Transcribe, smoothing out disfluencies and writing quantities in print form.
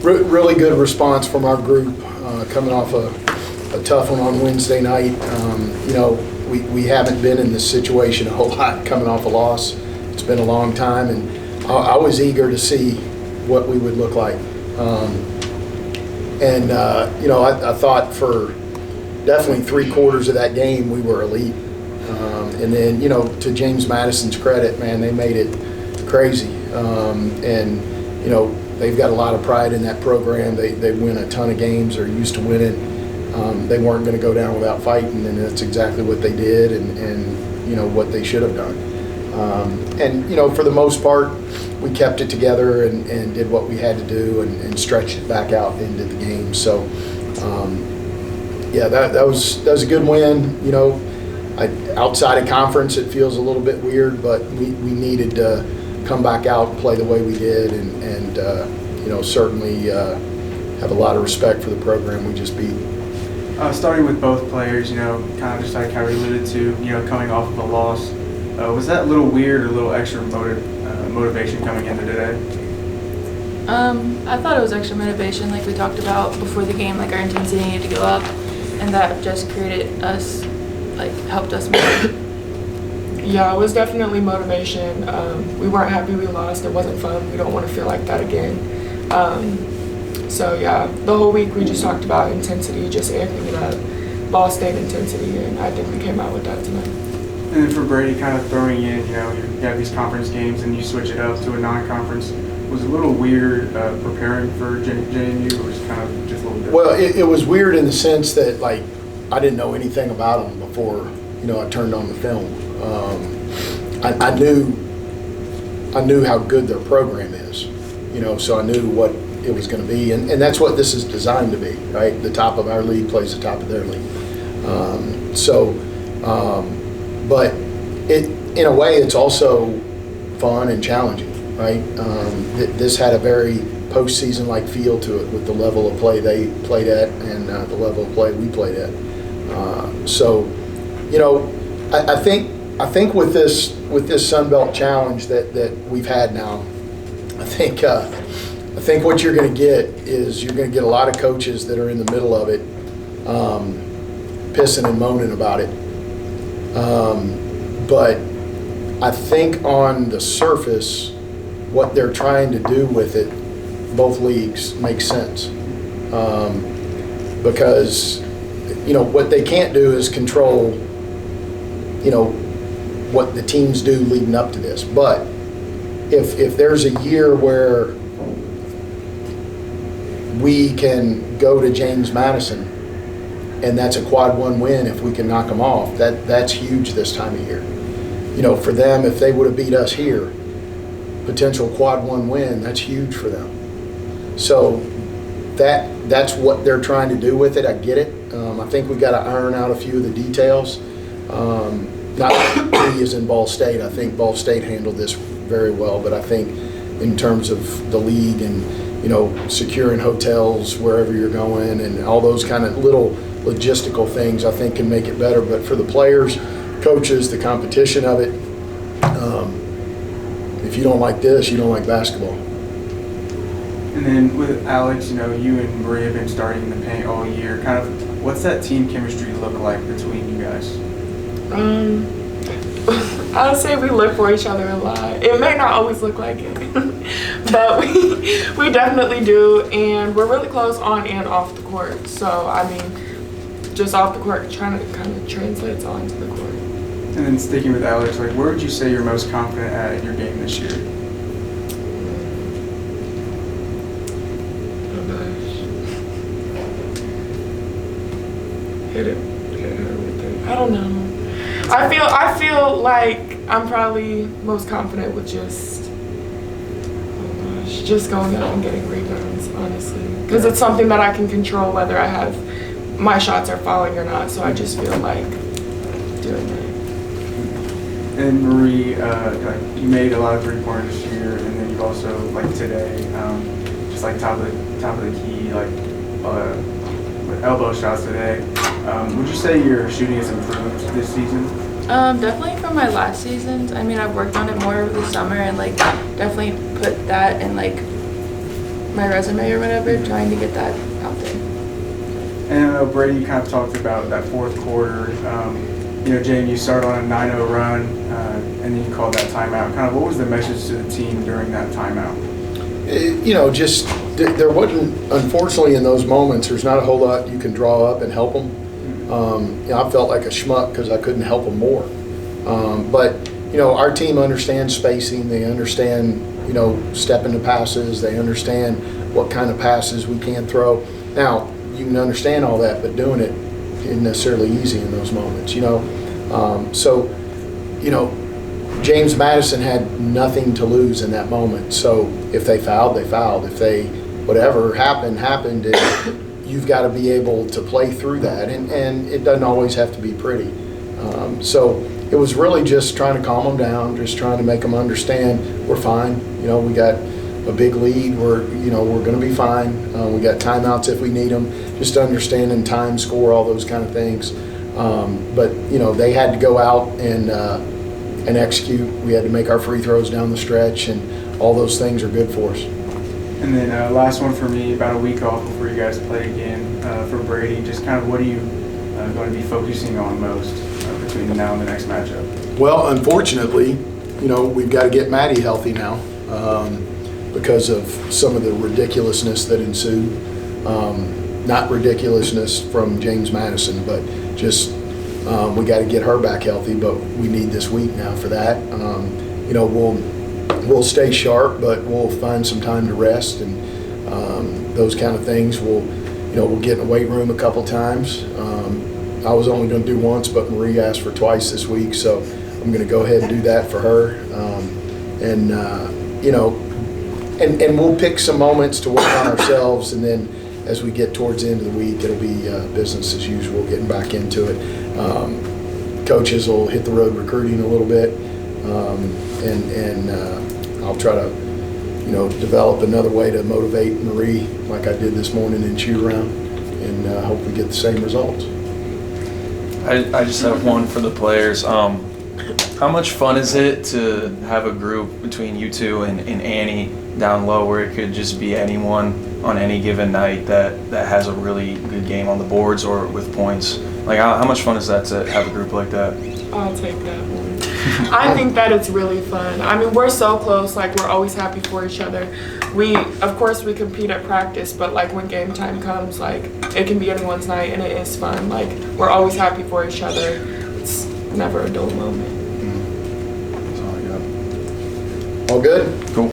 Really good response from our group, coming off a tough one on Wednesday night. We haven't been in this situation a whole lot coming off a loss. It's been a long time, and I was eager to see what we would look like. I thought for definitely 3/4 of that game we were elite. And then, to James Madison's credit, man, they made it crazy. They've got a lot of pride in that program. They win a ton of games. They're used to winning. They weren't going to go down without fighting, and that's exactly what they did and what they should have done. For the most part, we kept it together and did what we had to do and stretched it back out into the game. So, that was a good win. Outside of conference, it feels a little bit weird, but we needed to come back out and play the way we did and certainly have a lot of respect for the program we just beat. Starting with both players, kind of just like how we alluded to, coming off of a loss, was that a little weird or a little extra motivation coming into today? I thought it was extra motivation, like we talked about before the game, like our intensity needed to go up, and that just created us, helped us more. Yeah, it was definitely motivation. We weren't happy we lost. It wasn't fun. We don't want to feel like that again. The whole week we just talked about intensity, just amping it up, Ball State intensity, and I think we came out with that tonight. And then for Brady, kind of throwing in, you have these conference games and you switch it up to a non-conference. Was it a little weird preparing for JMU, or was it kind of just a little different? Well, it was weird in the sense that, I didn't know anything about them before, I turned on the film. I knew how good their program is, so I knew what it was going to be, and that's what this is designed to be, right? The top of our league plays the top of their league. But in a way, it's also fun and challenging, right? This had a very postseason-like feel to it with the level of play they played at and the level of play we played at. I think with this Sun Belt Challenge that we've had now, I think what you're going to get is you're going to get a lot of coaches that are in the middle of it, pissing and moaning about it. But I think on the surface, what they're trying to do with it, both leagues, makes sense. Because, what they can't do is control, what the teams do leading up to this. But if there's a year where we can go to James Madison and that's a quad one win, if we can knock them off, that's huge this time of year. For them, if they would have beat us here, potential quad one win, that's huge for them. So that's what they're trying to do with it. I get it. I think we got to iron out a few of the details. Not we as in Ball State. I think Ball State handled this very well, but I think in terms of the league and securing hotels wherever you're going and all those kind of little logistical things, I think can make it better. But for the players, coaches, the competition of it, if you don't like this, you don't like basketball. And then with Alex, you and Marie have been starting in the paint all year. Kind of, what's that team chemistry look like between you guys? I would say we look for each other a lot. It may not always look like it, but we definitely do, and we're really close on and off the court. So, just off the court, trying to kind of translate onto the court. And then sticking with Alex, where would you say you're most confident at in your game this year? Oh gosh. Hit it with it. I don't know. I feel like I'm probably most confident with just going out and getting rebounds, honestly. Because it's something that I can control whether my shots are falling or not, so I just feel like doing it. And Marie, you made a lot of 3-pointers this year, and then you've also, today, just top of the key, with elbow shots today. Would you say your shooting has improved this season? Definitely from my last seasons. I've worked on it more over the summer and definitely put that in my resume or whatever, trying to get that out there. And I know Brady, you kind of talked about that fourth quarter. Jane, you started on a 9-0 run, and then you called that timeout. Kind of what was the message to the team during that timeout? Just there wasn't, unfortunately, in those moments, there's not a whole lot you can draw up and help them. I felt like a schmuck because I couldn't help them more. But our team understands spacing. They understand, stepping to passes. They understand what kind of passes we can throw. Now, you can understand all that, but doing it isn't necessarily easy in those moments, James Madison had nothing to lose in that moment. So if they fouled, they fouled. If whatever happened, and you've got to be able to play through that. And it doesn't always have to be pretty. So it was really just trying to calm them down, just trying to make them understand we're fine. We got a big lead. We're going to be fine. We got timeouts if we need them. Just understanding time, score, all those kind of things. But they had to go out and execute. We had to make our free throws down the stretch, and all those things are good for us. And then last one for me, about a week off before you guys play again. For Brady, just kind of what are you going to be focusing on most between now and the next matchup? Well, unfortunately, we've got to get Maddie healthy now because of some of the ridiculousness that ensued. Not ridiculousness from James Madison, but just we got to get her back healthy, but we need this week now for that. We'll stay sharp, but we'll find some time to rest and those kind of things. We'll get in the weight room a couple times. I was only going to do once, but Marie asked for twice this week, so I'm going to go ahead and do that for her. And we'll pick some moments to work on ourselves, and then as we get towards the end of the week, it'll be business as usual, getting back into it. Coaches will hit the road recruiting a little bit, and I'll try to, develop another way to motivate Marie like I did this morning in shoot around, and hope we get the same results. I just have one for the players. How much fun is it to have a group between you two and Annie down low where it could just be anyone on any given night that has a really good game on the boards or with points? Like, how much fun is that to have a group like that? I'll take that one. I think that it's really fun. I mean, we're so close, like we're always happy for each other. Of course we compete at practice, but like when game time comes, like it can be anyone's night and it is fun. Like we're always happy for each other. It's never a dull moment. That's all I got. All good? Cool.